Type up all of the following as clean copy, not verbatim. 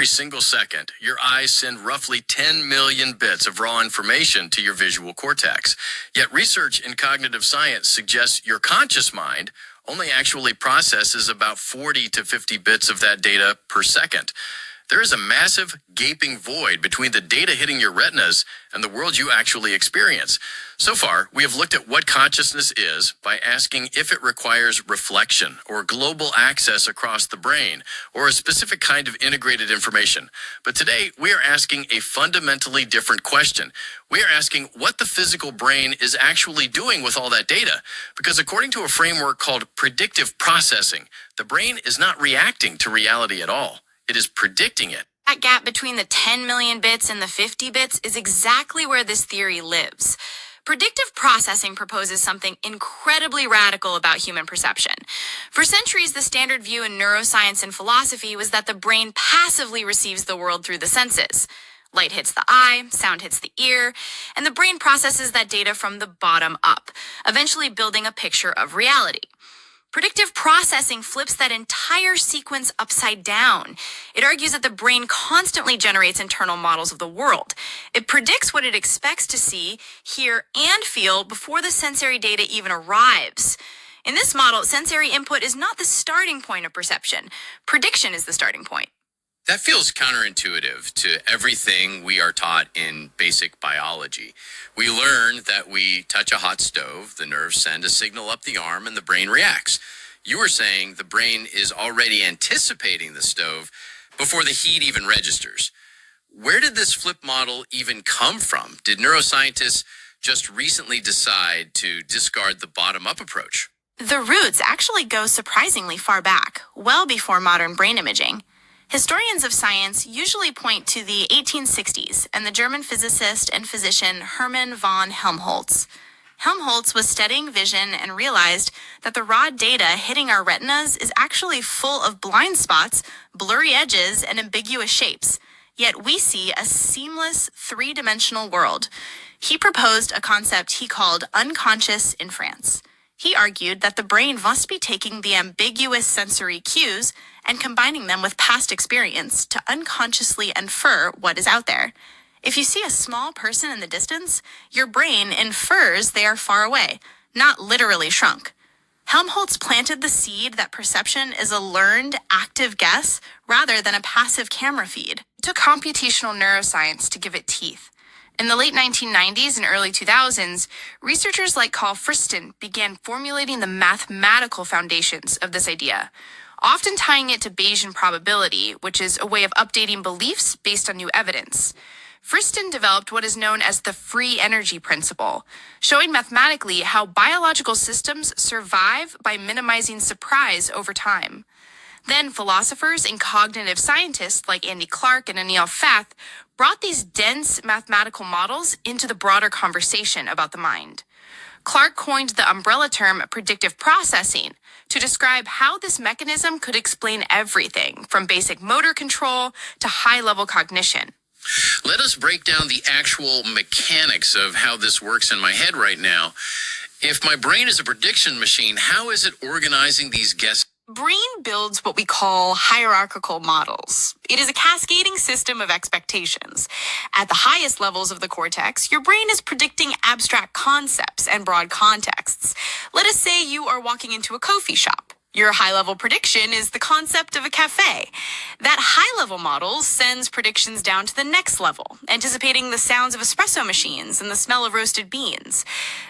Every single second, your eyes send roughly 10 million bits of raw information to your visual cortex. Yet research in cognitive science suggests your conscious mind only actually processes about 40 to 50 bits of that data per second. There is a massive gaping void between the data hitting your retinas and the world you actually experience. So far, we have looked at what consciousness is by asking if it requires reflection or global access across the brain or a specific kind of integrated information. But today, we are asking a fundamentally different question. We are asking what the physical brain is actually doing with all that data. Because according to a framework called predictive processing, the brain is not reacting to reality at all. It is predicting it. That gap between the 10 million bits and the 50 bits is exactly where this theory lives. Predictive processing proposes something incredibly radical about human perception. For centuries, the standard view in neuroscience and philosophy was that the brain passively receives the world through the senses. Light hits the eye, sound hits the ear, and the brain processes that data from the bottom up, eventually building a picture of reality. Predictive processing flips that entire sequence upside down. It argues that the brain constantly generates internal models of the world. It predicts what it expects to see, hear, and feel before the sensory data even arrives. In this model, sensory input is not the starting point of perception. Prediction is the starting point. That feels counterintuitive to everything we are taught in basic biology. We learn that we touch a hot stove, the nerves send a signal up the arm, and the brain reacts. You were saying the brain is already anticipating the stove before the heat even registers. Where did this flip model even come from? Did neuroscientists just recently decide to discard the bottom-up approach? The roots actually go surprisingly far back, well before modern brain imaging. Historians of science usually point to the 1860s and the German physicist and physician Hermann von Helmholtz. Helmholtz was studying vision and realized that the raw data hitting our retinas is actually full of blind spots, blurry edges, and ambiguous shapes. Yet we see a seamless, three-dimensional world. He proposed a concept he called unconscious inference. He argued that the brain must be taking the ambiguous sensory cues and combining them with past experience to unconsciously infer what is out there. If you see a small person in the distance, your brain infers they are far away, not literally shrunk. Helmholtz planted the seed that perception is a learned, active guess rather than a passive camera feed. It took computational neuroscience to give it teeth. In the late 1990s and early 2000s, researchers like Carl Friston began formulating the mathematical foundations of this idea, often tying it to Bayesian probability, which is a way of updating beliefs based on new evidence. Friston developed what is known as the free energy principle, showing mathematically how biological systems survive by minimizing surprise over time. Then philosophers and cognitive scientists like Andy Clark and Anil Fath brought these dense mathematical models into the broader conversation about the mind. Clark coined the umbrella term predictive processing to describe how this mechanism could explain everything from basic motor control to high-level cognition. Let us break down the actual mechanics of how this works in my head right now. If my brain is a prediction machine, how is it organizing these guesses? Brain builds what we call hierarchical models. It is a cascading system of expectations. At the highest levels of the cortex, your brain is predicting abstract concepts and broad contexts. Let us say you are walking into a coffee shop. Your high-level prediction is the concept of a cafe. That high-level model sends predictions down to the next level, anticipating the sounds of espresso machines and the smell of roasted beans.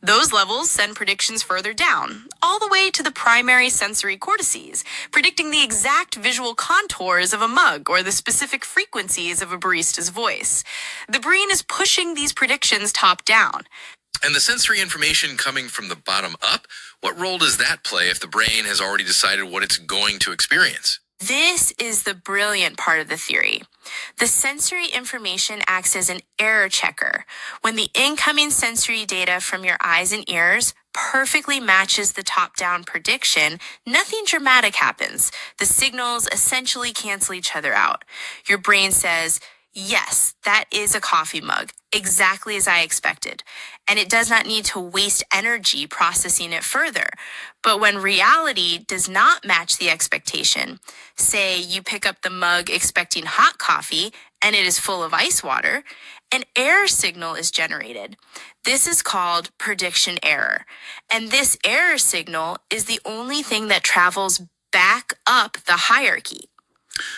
Those levels send predictions further down, all the way to the primary sensory cortices, predicting the exact visual contours of a mug or the specific frequencies of a barista's voice. The brain is pushing these predictions top down. And the sensory information coming from the bottom up, what role does that play if the brain has already decided what it's going to experience? This is the brilliant part of the theory. The sensory information acts as an error checker. When the incoming sensory data from your eyes and ears perfectly matches the top-down prediction, nothing dramatic happens. The signals essentially cancel each other out. Your brain says, yes, that is a coffee mug. exactly as I expected, and it does not need to waste energy processing it further. But when reality does not match the expectation, say you pick up the mug expecting hot coffee and it is full of ice water, an error signal is generated. This is called prediction error. And this error signal is the only thing that travels back up the hierarchy.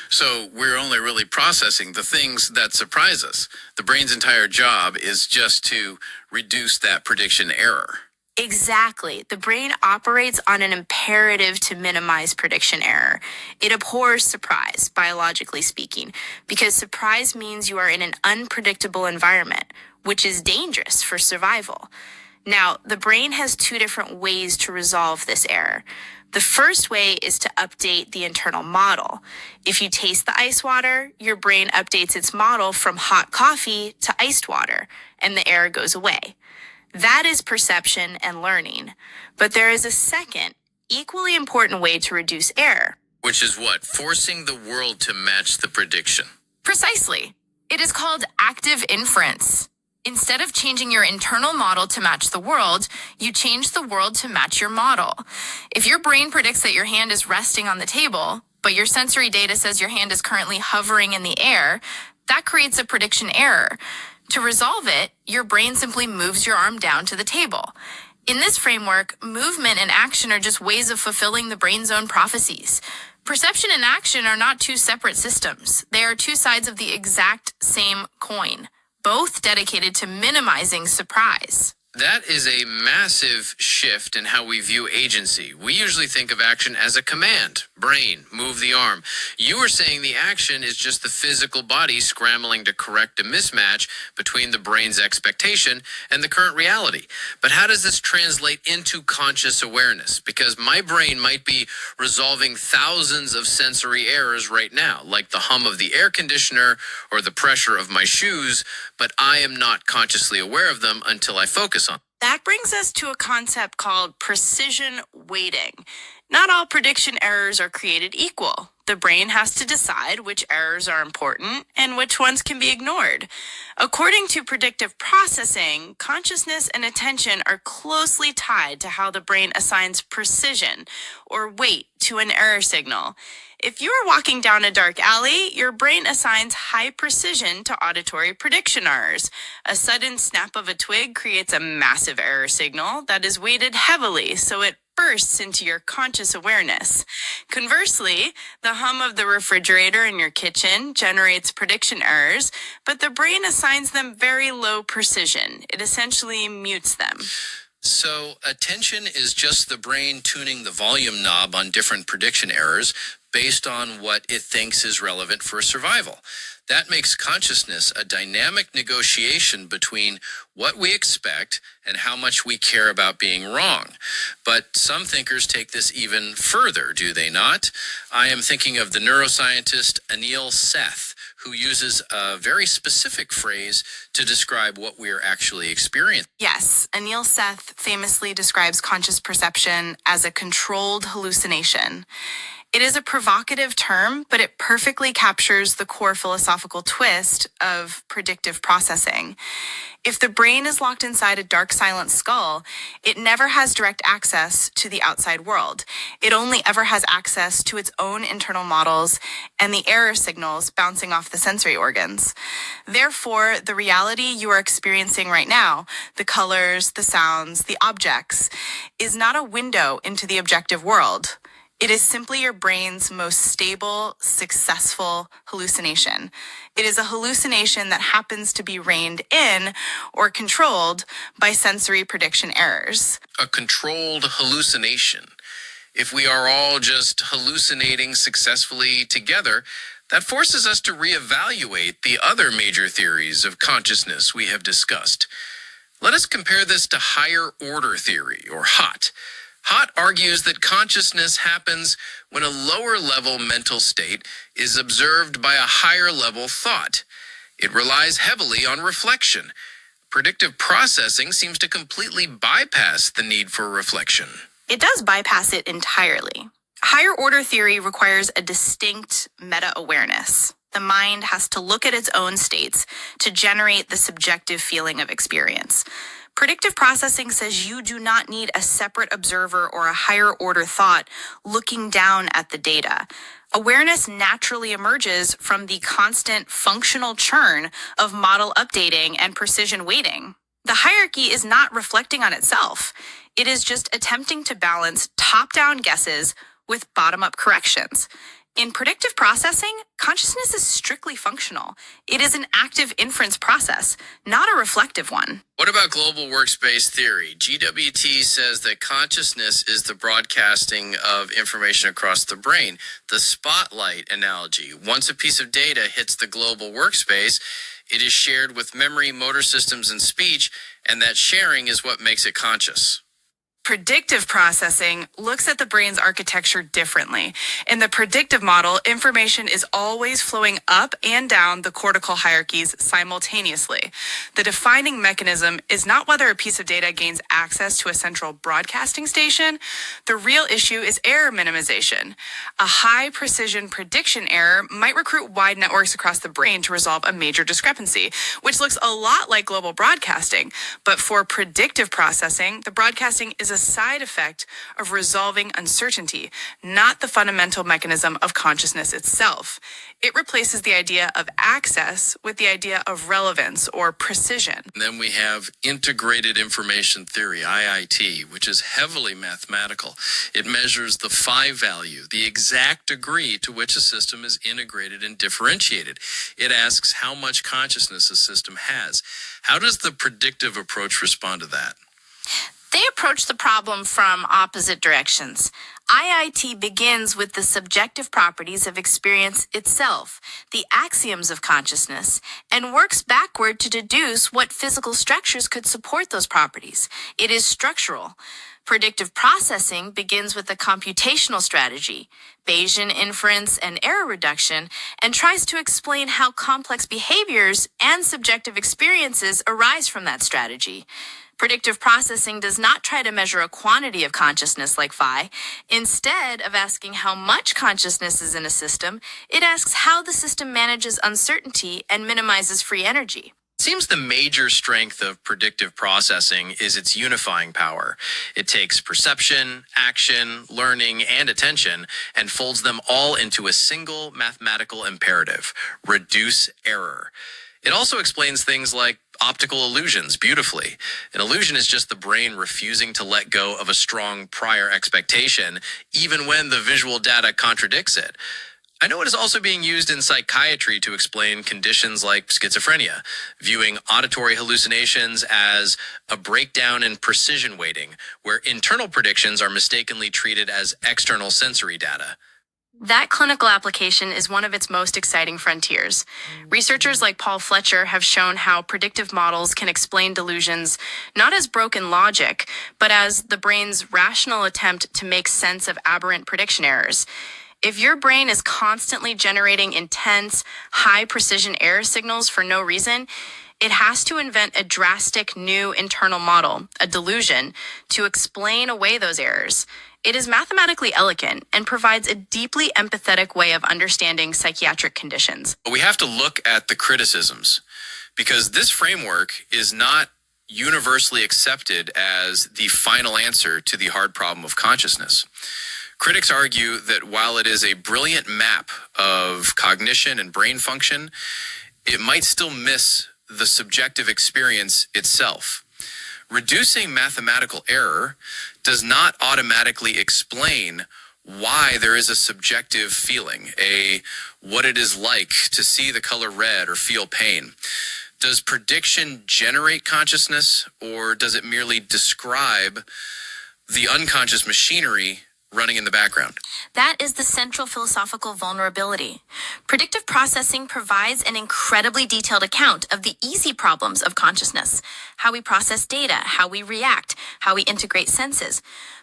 So we're only really processing the things that surprise us. The brain's entire job is just to reduce that prediction error. Exactly. The brain operates on an imperative to minimize prediction error. It abhors surprise, biologically speaking, because surprise means you are in an unpredictable environment, which is dangerous for survival. Now, the brain has two different ways to resolve this error. The first way is to update the internal model. If you taste the ice water, your brain updates its model from hot coffee to iced water, and the error goes away. That is perception and learning. But there is a second, equally important way to reduce error. Which is what? Forcing the world to match the prediction. Precisely. It is called active inference. Instead of changing your internal model to match the world, you change the world to match your model. If your brain predicts that your hand is resting on the table, but your sensory data says your hand is currently hovering in the air, that creates a prediction error. To resolve it, your brain simply moves your arm down to the table. In this framework, movement and action are just ways of fulfilling the brain's own prophecies. Perception and action are not two separate systems. They are two sides of the exact same coin, both dedicated to minimizing surprise. That is a massive shift in how we view agency. We usually think of action as a command. Brain, move the arm. You are saying the action is just the physical body scrambling to correct a mismatch between the brain's expectation and the current reality. But how does this translate into conscious awareness? Because my brain might be resolving thousands of sensory errors right now, like the hum of the air conditioner or the pressure of my shoes, but I am not consciously aware of them until I focus on. That brings us to a concept called precision weighting. Not all prediction errors are created equal. The brain has to decide which errors are important and which ones can be ignored. According to predictive processing, consciousness and attention are closely tied to how the brain assigns precision or weight to an error signal. If you are walking down a dark alley, your brain assigns high precision to auditory prediction errors. A sudden snap of a twig creates a massive error signal that is weighted heavily, so it bursts into your conscious awareness. Conversely, the hum of the refrigerator in your kitchen generates prediction errors, but the brain assigns them very low precision. It essentially mutes them. So attention is just the brain tuning the volume knob on different prediction errors based on what it thinks is relevant for survival. That makes consciousness a dynamic negotiation between what we expect and how much we care about being wrong. But some thinkers take this even further, do they not? I am thinking of the neuroscientist Anil Seth, who uses a very specific phrase to describe what we are actually experiencing. Yes, Anil Seth famously describes conscious perception as a controlled hallucination. It is a provocative term, but it perfectly captures the core philosophical twist of predictive processing. If the brain is locked inside a dark, silent skull, it never has direct access to the outside world. It only ever has access to its own internal models and the error signals bouncing off the sensory organs. Therefore, the reality you are experiencing right now, the colors, the sounds, the objects, is not a window into the objective world. It is simply your brain's most stable, successful hallucination. It is a hallucination that happens to be reined in or controlled by sensory prediction errors. A controlled hallucination. If we are all just hallucinating successfully together, that forces us to reevaluate the other major theories of consciousness we have discussed. Let us compare this to higher order theory, or HOT. HOT argues that consciousness happens when a lower level mental state is observed by a higher level thought. It relies heavily on reflection. Predictive processing seems to completely bypass the need for reflection. It does bypass it entirely. Higher order theory requires a distinct meta-awareness. The mind has to look at its own states to generate the subjective feeling of experience. Predictive processing says you do not need a separate observer or a higher order thought looking down at the data. Awareness naturally emerges from the constant functional churn of model updating and precision weighting. The hierarchy is not reflecting on itself. It is just attempting to balance top-down guesses with bottom-up corrections. In predictive processing, consciousness is strictly functional. It is an active inference process, not a reflective one. What about global workspace theory? GWT says that consciousness is the broadcasting of information across the brain. The spotlight analogy. Once a piece of data hits the global workspace, it is shared with memory, motor systems, and speech, and that sharing is what makes it conscious. Predictive processing looks at the brain's architecture differently. In the predictive model, information is always flowing up and down the cortical hierarchies simultaneously. The defining mechanism is not whether a piece of data gains access to a central broadcasting station. The real issue is error minimization. A high precision prediction error might recruit wide networks across the brain to resolve a major discrepancy, which looks a lot like global broadcasting. But for predictive processing, the broadcasting is a side effect of resolving uncertainty, not the fundamental mechanism of consciousness itself. It replaces the idea of access with the idea of relevance or precision. And then we have integrated information theory, IIT, which is heavily mathematical. It measures the phi value, the exact degree to which a system is integrated and differentiated. It asks how much consciousness a system has. How does the predictive approach respond to that? They approach the problem from opposite directions. IIT begins with the subjective properties of experience itself, the axioms of consciousness, and works backward to deduce what physical structures could support those properties. It is structural. Predictive processing begins with a computational strategy, Bayesian inference and error reduction, and tries to explain how complex behaviors and subjective experiences arise from that strategy. Predictive processing does not try to measure a quantity of consciousness like phi. Instead of asking how much consciousness is in a system, it asks how the system manages uncertainty and minimizes free energy. It seems the major strength of predictive processing is its unifying power. It takes perception, action, learning, and attention and folds them all into a single mathematical imperative: reduce error. It also explains things like optical illusions beautifully. An illusion is just the brain refusing to let go of a strong prior expectation, even when the visual data contradicts it. I know it is also being used in psychiatry to explain conditions like schizophrenia, viewing auditory hallucinations as a breakdown in precision weighting, where internal predictions are mistakenly treated as external sensory data. That clinical application is one of its most exciting frontiers. Researchers like Paul Fletcher have shown how predictive models can explain delusions not as broken logic, but as the brain's rational attempt to make sense of aberrant prediction errors. If your brain is constantly generating intense, high-precision error signals for no reason, it has to invent a drastic new internal model, a delusion, to explain away those errors. It is mathematically elegant and provides a deeply empathetic way of understanding psychiatric conditions. But we have to look at the criticisms, because this framework is not universally accepted as the final answer to the hard problem of consciousness. Critics argue that while it is a brilliant map of cognition and brain function, it might still miss the subjective experience itself. Reducing mathematical error does not automatically explain why there is a subjective feeling, what it is like to see the color red or feel pain. Does prediction generate consciousness, or does it merely describe the unconscious machinery running in the background? That is the central philosophical vulnerability. Predictive processing provides an incredibly detailed account of the easy problems of consciousness, how we process data, how we react, how we integrate senses.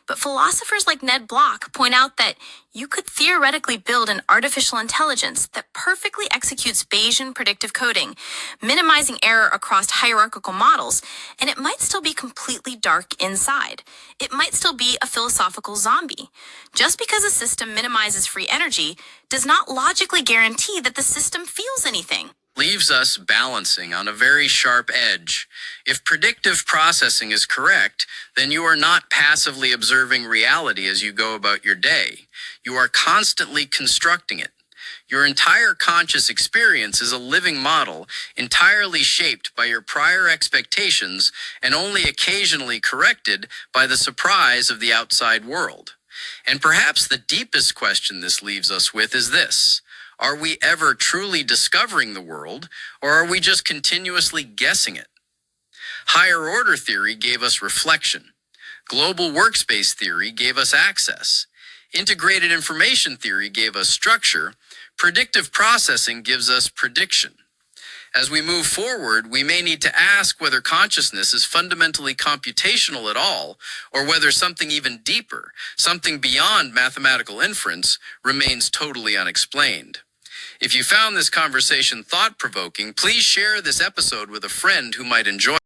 But philosophers like Ned Block point out that you could theoretically build an artificial intelligence that perfectly executes Bayesian predictive coding, minimizing error across hierarchical models, and it might still be completely dark inside. It might still be a philosophical zombie. Just because a system minimizes free energy does not logically guarantee that the system feels anything. Leaves us balancing on a very sharp edge. If predictive processing is correct, then you are not passively observing reality as you go about your day. You are constantly constructing it. Your entire conscious experience is a living model, entirely shaped by your prior expectations and only occasionally corrected by the surprise of the outside world. And perhaps the deepest question this leaves us with is this: are we ever truly discovering the world, or are we just continuously guessing it? Higher order theory gave us reflection. Global workspace theory gave us access. Integrated information theory gave us structure. Predictive processing gives us prediction. As we move forward, we may need to ask whether consciousness is fundamentally computational at all, or whether something even deeper, something beyond mathematical inference, remains totally unexplained. If you found this conversation thought-provoking, please share this episode with a friend who might enjoy it.